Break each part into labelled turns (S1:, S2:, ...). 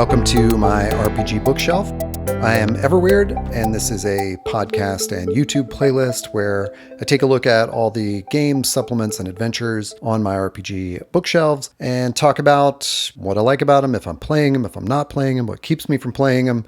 S1: Welcome to my RPG bookshelf. I am Everweird, and this is a podcast and YouTube playlist where I take a look at all the games, supplements, and adventures on my RPG bookshelves and talk about what I like about them, if I'm playing them, if I'm not playing them, what keeps me from playing them.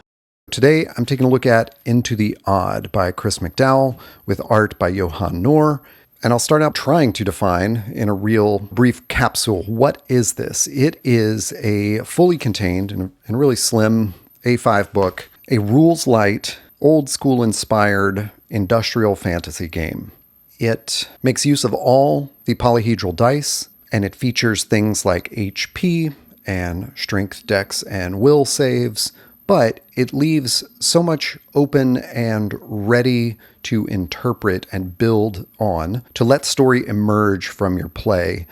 S1: Today, I'm taking a look at Into the Odd by Chris McDowell with art by Johan Nohr. And I'll start out trying to define in a real brief capsule, what is this? It is a fully contained and really slim A5 book, a rules-light, old-school inspired industrial fantasy game. It makes use of all the polyhedral dice, and it features things like HP and strength, dex, and will saves, but it leaves so much open and ready to interpret and build on to let story emerge from your play.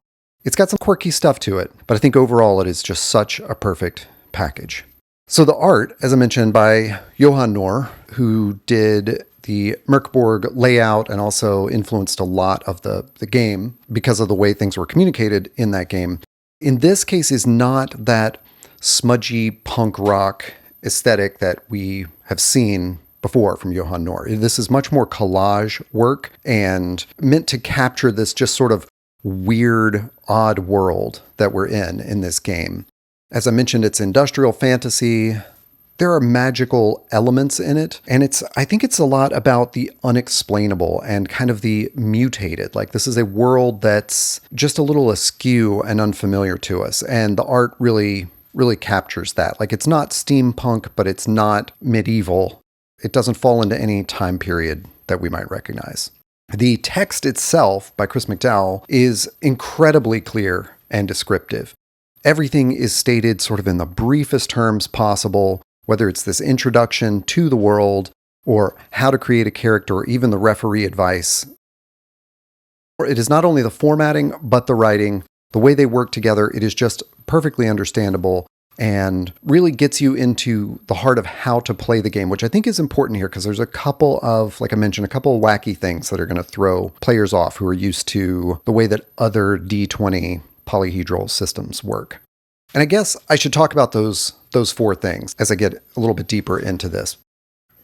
S1: It's got some quirky stuff to it, but I think overall it is just such a perfect package. So the art, as I mentioned, by Johan Nohr, who did the Merkborg layout and also influenced a lot of the game because of the way things were communicated in that game. In this case is not that smudgy punk rock aesthetic that we have seen before from Johan Nohr. This is much more collage work and meant to capture this just sort of weird, odd world that we're in this game. As I mentioned, it's industrial fantasy. There are magical elements in it, and I think it's a lot about the unexplainable and kind of the mutated. Like, this is a world that's just a little askew and unfamiliar to us, and the art really captures that. Like, it's not steampunk, but it's not medieval. It doesn't fall into any time period that we might recognize. The text itself by Chris McDowell is incredibly clear and descriptive. Everything is stated sort of in the briefest terms possible, whether it's this introduction to the world or how to create a character or even the referee advice. It is not only the formatting, but the writing, the way they work together. It is just perfectly understandable and really gets you into the heart of how to play the game, which I think is important here because there's a couple of, like I mentioned, a couple of wacky things that are going to throw players off who are used to the way that other D20 polyhedral systems work. And I guess I should talk about those four things as I get a little bit deeper into this.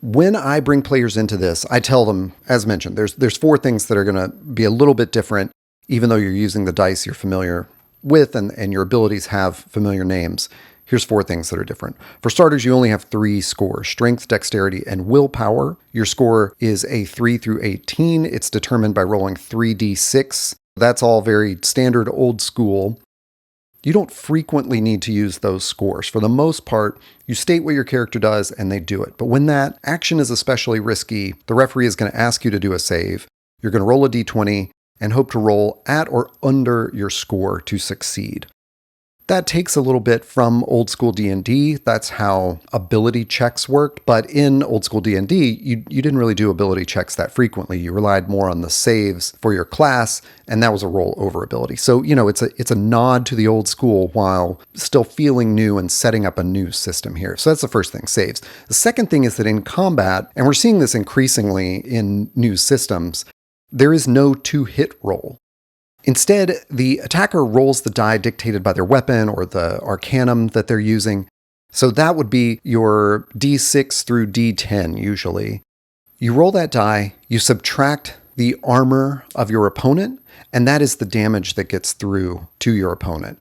S1: When I bring players into this, I tell them, as mentioned, there's four things that are going to be a little bit different, even though you're using the dice you're familiar with and your abilities have familiar names. Here's four things that are different. For starters, you only have 3 scores: strength, dexterity, and willpower. Your score is a 3 through 18. It's determined by rolling 3d6. That's all very standard old school. You don't frequently need to use those scores. For the most part, you state what your character does and they do it. But when that action is especially risky, the referee is going to ask you to do a save. You're going to roll a d20 and hope to roll at or under your score to succeed. That takes a little bit from old school D&D. That's how ability checks worked. But in old school D&D, you didn't really do ability checks that frequently. You relied more on the saves for your class, and that was a roll over ability. So, it's a nod to the old school while still feeling new and setting up a new system here. So that's the first thing, saves. The second thing is that in combat, and we're seeing this increasingly in new systems, there is no 2-hit roll. Instead, the attacker rolls the die dictated by their weapon or the arcanum that they're using. So that would be your D6 through D10 usually. You roll that die, you subtract the armor of your opponent, and that is the damage that gets through to your opponent.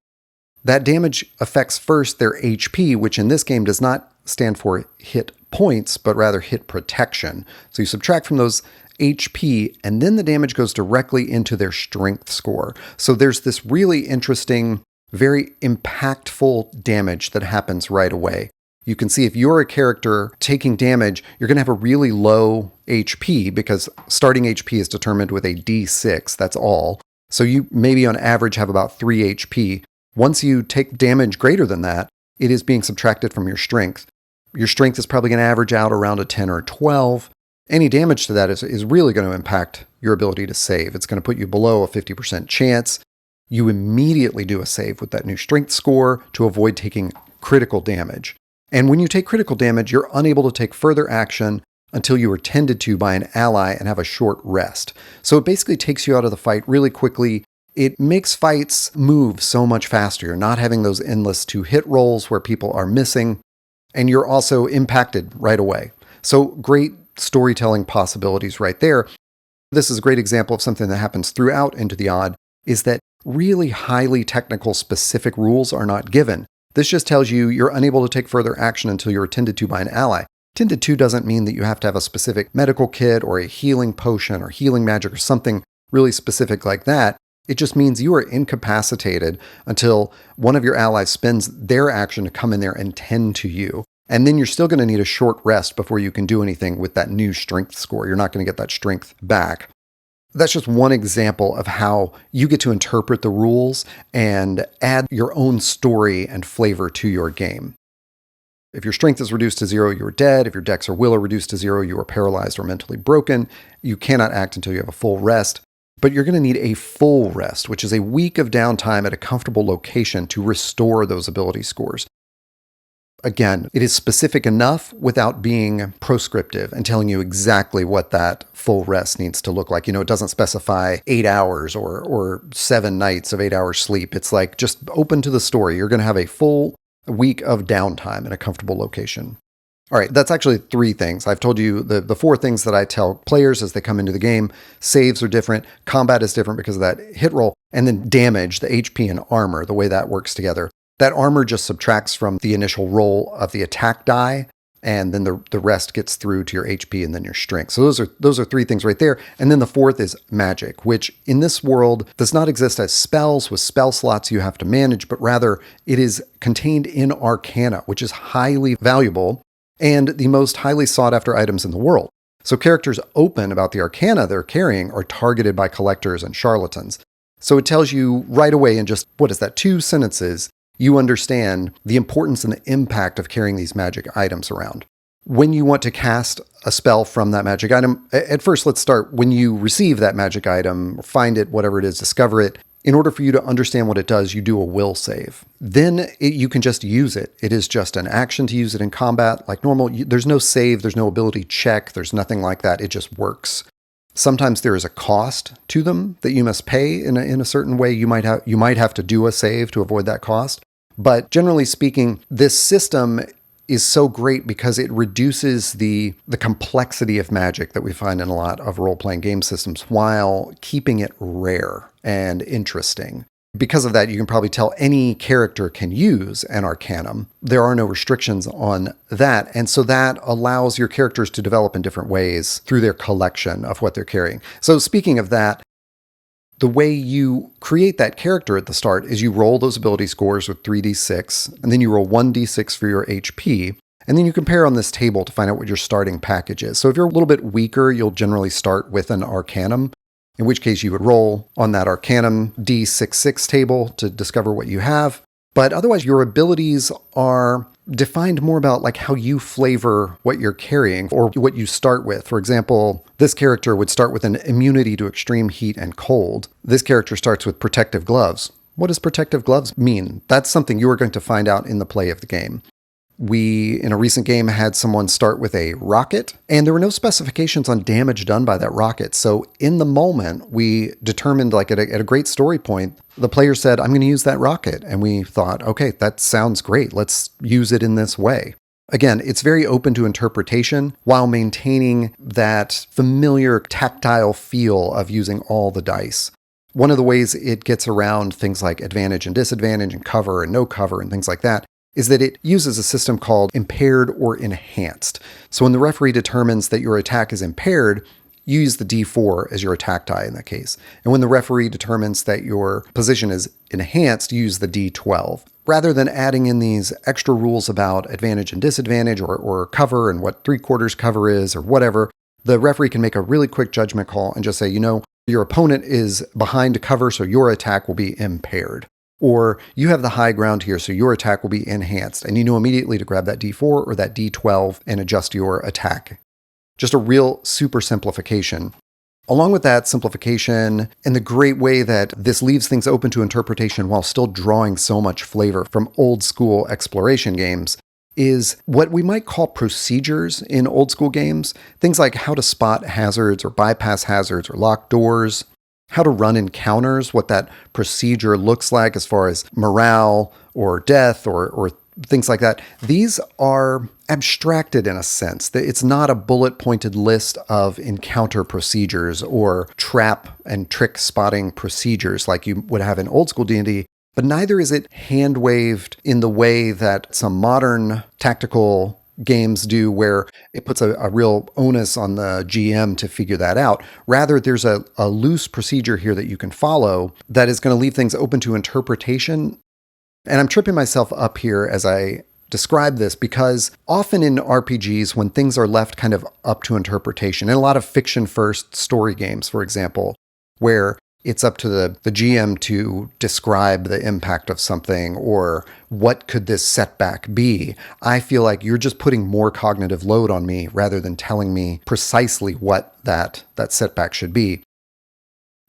S1: That damage affects first their HP, which in this game does not stand for hit points, but rather hit protection. So you subtract from those HP, and then the damage goes directly into their strength score. So there's this really interesting, very impactful damage that happens right away. You can see if you're a character taking damage, you're going to have a really low HP because starting HP is determined with a D6, that's all. So you maybe on average have about 3 HP. Once you take damage greater than that, it is being subtracted from your strength. Your strength is probably going to average out around a 10 or 12. Any damage to that is really going to impact your ability to save. It's going to put you below a 50% chance. You immediately do a save with that new strength score to avoid taking critical damage. And when you take critical damage, you're unable to take further action until you are tended to by an ally and have a short rest. So it basically takes you out of the fight really quickly. It makes fights move so much faster. You're not having those endless 2-hit rolls where people are missing. and you're also impacted right away. So great storytelling possibilities right there. This is a great example of something that happens throughout Into the Odd, is that really highly technical specific rules are not given. This just tells you you're unable to take further action until you're attended to by an ally. Tended to doesn't mean that you have to have a specific medical kit or a healing potion or healing magic or something really specific like that. It just means you are incapacitated until one of your allies spends their action to come in there and tend to you. And then you're still going to need a short rest before you can do anything with that new strength score. You're not going to get that strength back. That's just one example of how you get to interpret the rules and add your own story and flavor to your game. If your strength is reduced to 0, you're dead. If your dex or will are reduced to 0, you are paralyzed or mentally broken. You cannot act until you have a full rest. But you're going to need a full rest, which is a week of downtime at a comfortable location to restore those ability scores. Again, it is specific enough without being proscriptive and telling you exactly what that full rest needs to look like. It doesn't specify 8 hours or 7 nights of 8 hours sleep. It's like just open to the story. You're going to have a full week of downtime in a comfortable location. All right, that's actually 3 things. I've told you the 4 things that I tell players as they come into the game. Saves are different. Combat is different because of that hit roll. And then damage, the HP and armor, the way that works together. That armor just subtracts from the initial roll of the attack die, and then the rest gets through to your HP and then your strength. So those are 3 things right there. And then the 4th is magic, which in this world does not exist as spells with spell slots you have to manage, but rather it is contained in arcana, which is highly valuable and the most highly sought after items in the world. So characters open about the arcana they're carrying are targeted by collectors and charlatans. So it tells you right away in just, 2 sentences, you understand the importance and the impact of carrying these magic items around. When you want to cast a spell from that magic item, at first let's start when you receive that magic item, find it, whatever it is, discover it. In order for you to understand what it does, you do a will save. Then you can just use it. It is just an action to use it in combat like normal. There's no save, there's no ability check, there's nothing like that. It just works. Sometimes there is a cost to them that you must pay in a certain way. You might have to do a save to avoid that cost. But generally speaking, this system is so great because it reduces the complexity of magic that we find in a lot of role-playing game systems while keeping it rare and interesting. Because of that, you can probably tell any character can use an arcanum. There are no restrictions on that. And so that allows your characters to develop in different ways through their collection of what they're carrying. So speaking of that, the way you create that character at the start is you roll those ability scores with 3d6, and then you roll 1d6 for your HP, and then you compare on this table to find out what your starting package is. So if you're a little bit weaker, you'll generally start with an arcanum, in which case you would roll on that arcanum d66 table to discover what you have. But otherwise, your abilities are defined more about like how you flavor what you're carrying or what you start with. For example, this character would start with an immunity to extreme heat and cold. This character starts with protective gloves. What does protective gloves mean? That's something you are going to find out in the play of the game. We, in a recent game, had someone start with a rocket, and there were no specifications on damage done by that rocket. So in the moment, we determined, like at a great story point, the player said, I'm going to use that rocket. And we thought, okay, that sounds great. Let's use it in this way. Again, it's very open to interpretation while maintaining that familiar tactile feel of using all the dice. One of the ways it gets around things like advantage and disadvantage and cover and no cover and things like that is that it uses a system called impaired or enhanced. So when the referee determines that your attack is impaired, you use the D4 as your attack die in that case. And when the referee determines that your position is enhanced, you use the D12. Rather than adding in these extra rules about advantage and disadvantage or cover and what 3/4 cover is or whatever, the referee can make a really quick judgment call and just say, your opponent is behind cover, so your attack will be impaired. Or you have the high ground here, so your attack will be enhanced. And you know immediately to grab that D4 or that D12 and adjust your attack. Just a real super simplification. Along with that simplification and the great way that this leaves things open to interpretation while still drawing so much flavor from old school exploration games is what we might call procedures in old school games. Things like how to spot hazards or bypass hazards or lock doors, how to run encounters, what that procedure looks like as far as morale or death or things like that. These are abstracted in a sense. It's not a bullet-pointed list of encounter procedures or trap and trick spotting procedures like you would have in old school D&D, but neither is it hand-waved in the way that some modern tactical games do, where it puts a real onus on the GM to figure that out. Rather, there's a loose procedure here that you can follow that is going to leave things open to interpretation. And I'm tripping myself up here as I describe this because often in RPGs, when things are left kind of up to interpretation, in a lot of fiction-first story games, for example, where it's up to the GM to describe the impact of something or what could this setback be, I feel like you're just putting more cognitive load on me rather than telling me precisely what that setback should be.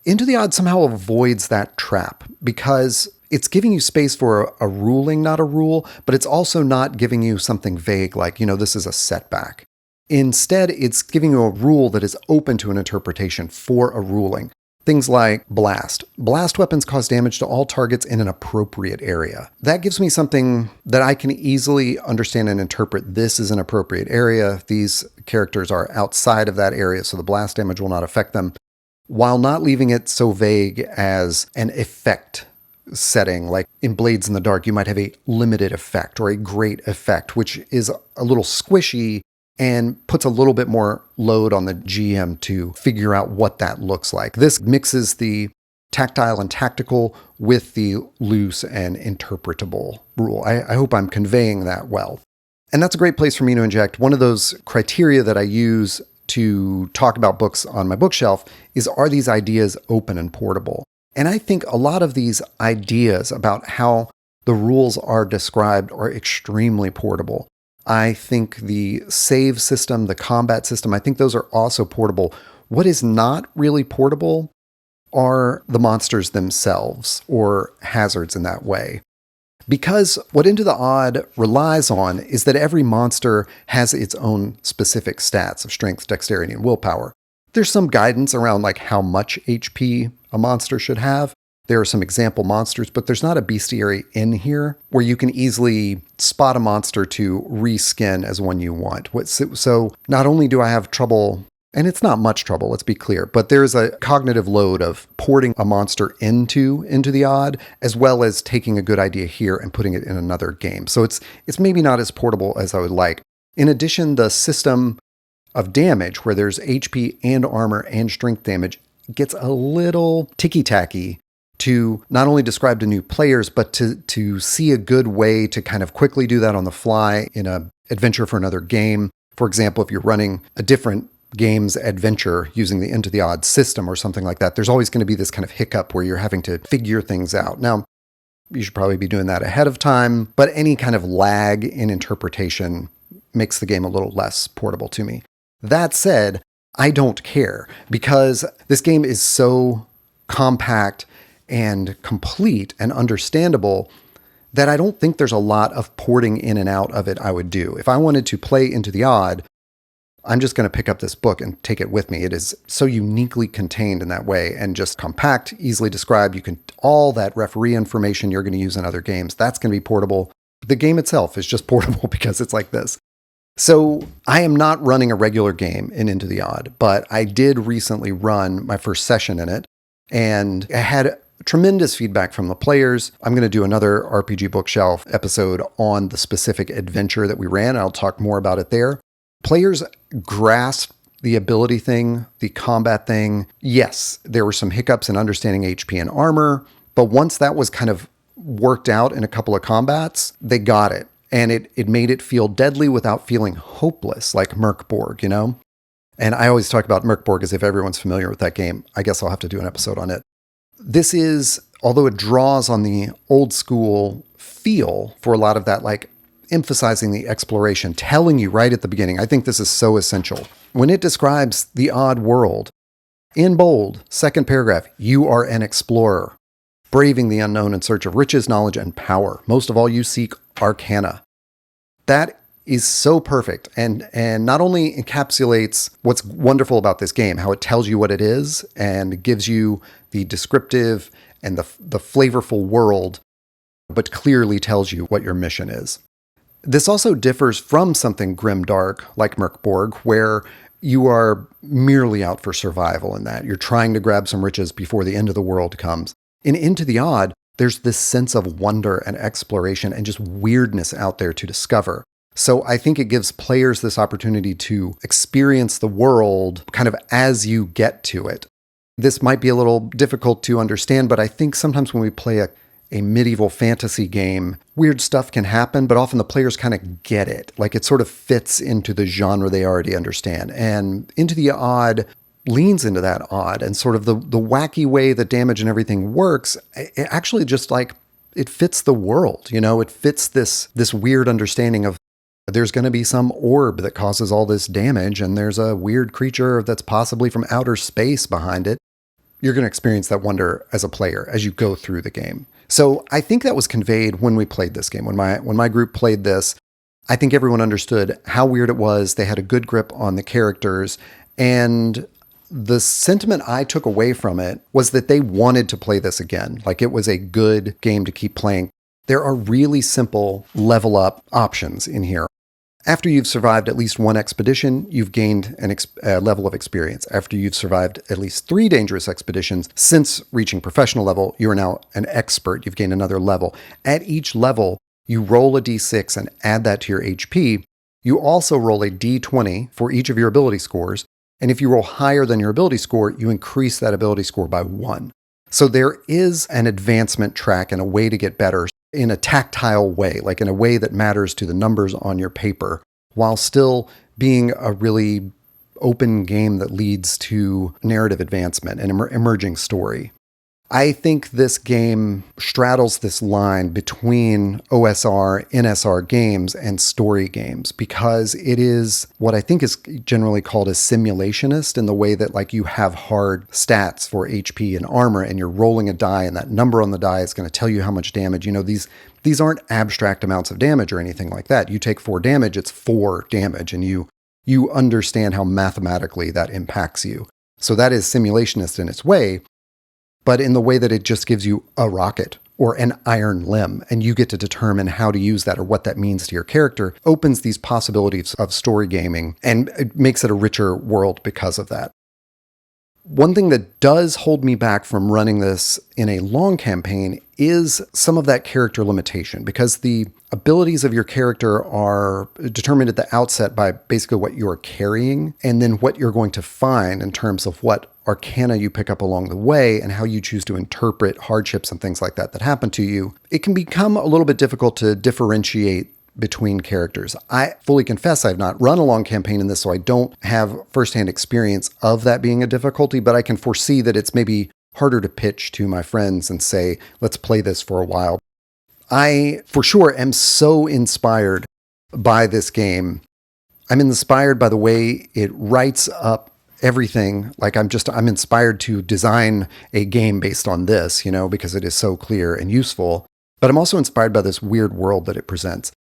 S1: Into the Odd somehow avoids that trap because it's giving you space for a ruling, not a rule, but it's also not giving you something vague like, this is a setback. Instead, it's giving you a rule that is open to an interpretation for a ruling. Things like blast. Blast weapons cause damage to all targets in an appropriate area. That gives me something that I can easily understand and interpret. This is an appropriate area. These characters are outside of that area, so the blast damage will not affect them, while not leaving it so vague as an effect setting. Like in Blades in the Dark, you might have a limited effect or a great effect, which is a little squishy and puts a little bit more load on the GM to figure out what that looks like. This mixes the tactile and tactical with the loose and interpretable rule. I hope I'm conveying that well. And that's a great place for me to inject. One of those criteria that I use to talk about books on my bookshelf is, are these ideas open and portable? And I think a lot of these ideas about how the rules are described are extremely portable. I think the save system, the combat system, I think those are also portable. What is not really portable are the monsters themselves or hazards in that way. Because what Into the Odd relies on is that every monster has its own specific stats of strength, dexterity, and willpower. There's some guidance around like how much HP a monster should have. There are some example monsters, but there's not a bestiary in here where you can easily spot a monster to reskin as one you want. So not only do I have trouble, and it's not much trouble, let's be clear, but there's a cognitive load of porting a monster into the Odd, as well as taking a good idea here and putting it in another game. So it's maybe not as portable as I would like. In addition, the system of damage, where there's HP and armor and strength damage, gets a little ticky-tacky to not only describe to new players, but to see a good way to kind of quickly do that on the fly in an adventure for another game. For example, if you're running a different game's adventure using the Into the Odd system or something like that, there's always going to be this kind of hiccup where you're having to figure things out. Now, you should probably be doing that ahead of time, but any kind of lag in interpretation makes the game a little less portable to me. That said, I don't care because this game is so compact and complete and understandable that I don't think there's a lot of porting in and out of it I would do. If I wanted to play Into the Odd, I'm just going to pick up this book and take it with me. It is so uniquely contained in that way and just compact, easily described. You can, all that referee information you're going to use in other games, that's going to be portable. The game itself is just portable because it's like this. So I am not running a regular game in Into the Odd, but I did recently run my first session in it, and I had tremendous feedback from the players. I'm going to do another RPG Bookshelf episode on the specific adventure that we ran. I'll talk more about it there. Players grasped the ability thing, the combat thing. Yes, there were some hiccups in understanding HP and armor, but once that was kind of worked out in a couple of combats, they got it. And it made it feel deadly without feeling hopeless, like Merkborg, And I always talk about Merkborg as if everyone's familiar with that game. I guess I'll have to do an episode on it. This is, although it draws on the old school feel for a lot of that, like emphasizing the exploration, telling you right at the beginning, I think this is so essential. When it describes the odd world, in bold, second paragraph, you are an explorer, braving the unknown in search of riches, knowledge, and power. Most of all, you seek arcana. That is so perfect and not only encapsulates what's wonderful about this game, how it tells you what it is and gives you the descriptive and the flavorful world, but clearly tells you what your mission is. This also differs from something grimdark like Merkborg, where you are merely out for survival in that. You're trying to grab some riches before the end of the world comes. In Into the Odd, there's this sense of wonder and exploration and just weirdness out there to discover. So I think it gives players this opportunity to experience the world kind of as you get to it. This might be a little difficult to understand, but I think sometimes when we play a medieval fantasy game, weird stuff can happen, but often the players kind of get it. Like it sort of fits into the genre they already understand. And Into the Odd leans into that odd and sort of the wacky way that damage and everything works. It actually just like it fits the world, it fits this weird understanding of there's going to be some orb that causes all this damage and there's a weird creature that's possibly from outer space behind it. You're going to experience that wonder as a player as you go through the game. So I think that was conveyed when we played this game. When my group played this, I think everyone understood how weird it was. They had a good grip on the characters. And the sentiment I took away from it was that they wanted to play this again. Like it was a good game to keep playing. There are really simple level up options in here. After you've survived at least one expedition, you've gained a level of experience. After you've survived at least 3 dangerous expeditions, since reaching professional level, you are now an expert. You've gained another level. At each level, you roll a d6 and add that to your HP. You also roll a d20 for each of your ability scores. And if you roll higher than your ability score, you increase that ability score by 1. So there is an advancement track and a way to get better in a tactile way, like in a way that matters to the numbers on your paper, while still being a really open game that leads to narrative advancement and emerging story. I think this game straddles this line between OSR, NSR games and story games because it is what I think is generally called a simulationist in the way that like you have hard stats for HP and armor and you're rolling a die and that number on the die is going to tell you how much damage. These aren't abstract amounts of damage or anything like that. You take 4 damage, it's 4 damage and you understand how mathematically that impacts you. So that is simulationist in its way. But in the way that it just gives you a rocket or an iron limb, and you get to determine how to use that or what that means to your character, opens these possibilities of story gaming, and it makes it a richer world because of that. One thing that does hold me back from running this in a long campaign is some of that character limitation, because the abilities of your character are determined at the outset by basically what you're carrying, and then what you're going to find in terms of what arcana you pick up along the way and how you choose to interpret hardships and things like that happen to you. It can become a little bit difficult to differentiate between characters. I fully confess I've not run a long campaign in this, so I don't have firsthand experience of that being a difficulty, but I can foresee that it's maybe harder to pitch to my friends and say, let's play this for a while. I, for sure, am so inspired by this game. I'm inspired by the way it writes up everything. Like I'm inspired to design a game based on this, because it is so clear and useful. But I'm also inspired by this weird world that it presents.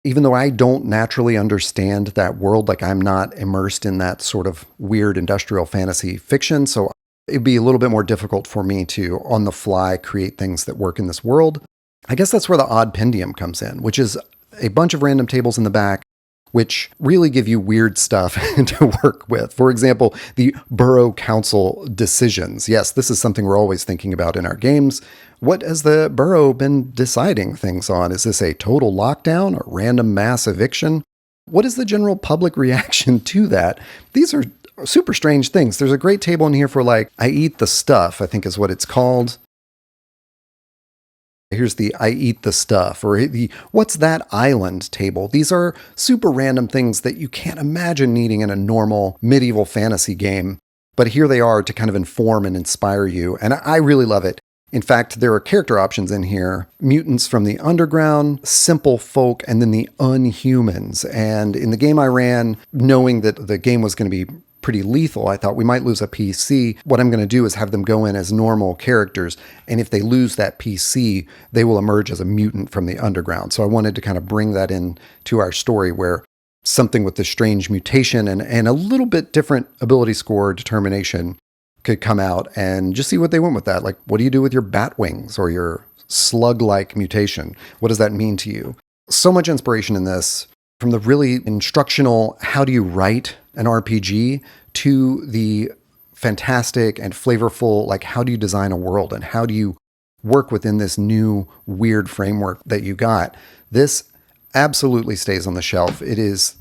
S1: Even though I don't naturally understand that world, like I'm not immersed in that sort of weird industrial fantasy fiction, so it'd be a little bit more difficult for me to, on the fly, create things that work in this world. I guess that's where the odd pendium comes in, which is a bunch of random tables in the back, which really give you weird stuff to work with. For example, the borough council decisions. Yes, this is something we're always thinking about in our games. What has the borough been deciding things on? Is this a total lockdown, a random mass eviction? What is the general public reaction to that? These are super strange things. There's a great table in here for I eat the stuff, I think is what it's called. Here's the I eat the stuff, or the what's that island table. These are super random things that you can't imagine needing in a normal medieval fantasy game. But here they are to kind of inform and inspire you. And I really love it. In fact, there are character options in here. Mutants from the underground, simple folk, and then the unhumans. And in the game I ran, knowing that the game was going to be pretty lethal, I thought we might lose a PC. What I'm going to do is have them go in as normal characters, and if they lose that PC, they will emerge as a mutant from the underground. So I wanted to kind of bring that in to our story where something with this strange mutation and a little bit different ability score determination could come out, and just see what they went with that. Like, what do you do with your bat wings or your slug-like mutation? What does that mean to you? So much inspiration in this, from the really instructional, how do you write an RPG, to the fantastic and flavorful, like, how do you design a world and how do you work within this new weird framework that you got. This absolutely stays on the shelf. It is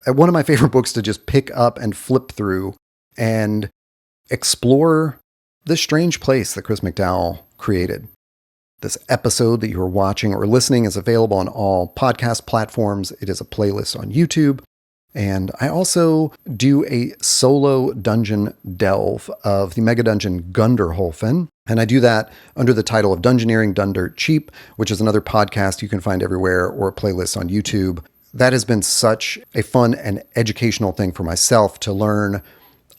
S1: one of my favorite books to just pick up and flip through and explore this strange place that Chris McDowell created. This episode that you are watching or listening is available on all podcast platforms. It is a playlist on YouTube. And I also do a solo dungeon delve of the mega dungeon Gunderholfen. And I do that under the title of Dungeoneering Done Dirt Cheap, which is another podcast you can find everywhere, or a playlist on YouTube. That has been such a fun and educational thing for myself, to learn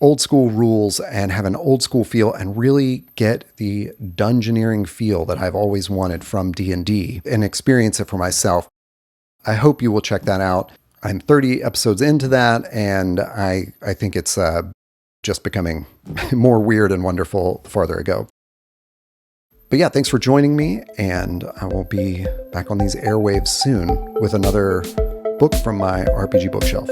S1: old school rules and have an old school feel and really get the dungeoneering feel that I've always wanted from D&D and experience it for myself. I hope you will check that out. I'm 30 episodes into that, and I think it's just becoming more weird and wonderful the farther I go. But yeah, thanks for joining me, and I will be back on these airwaves soon with another book from my RPG bookshelf.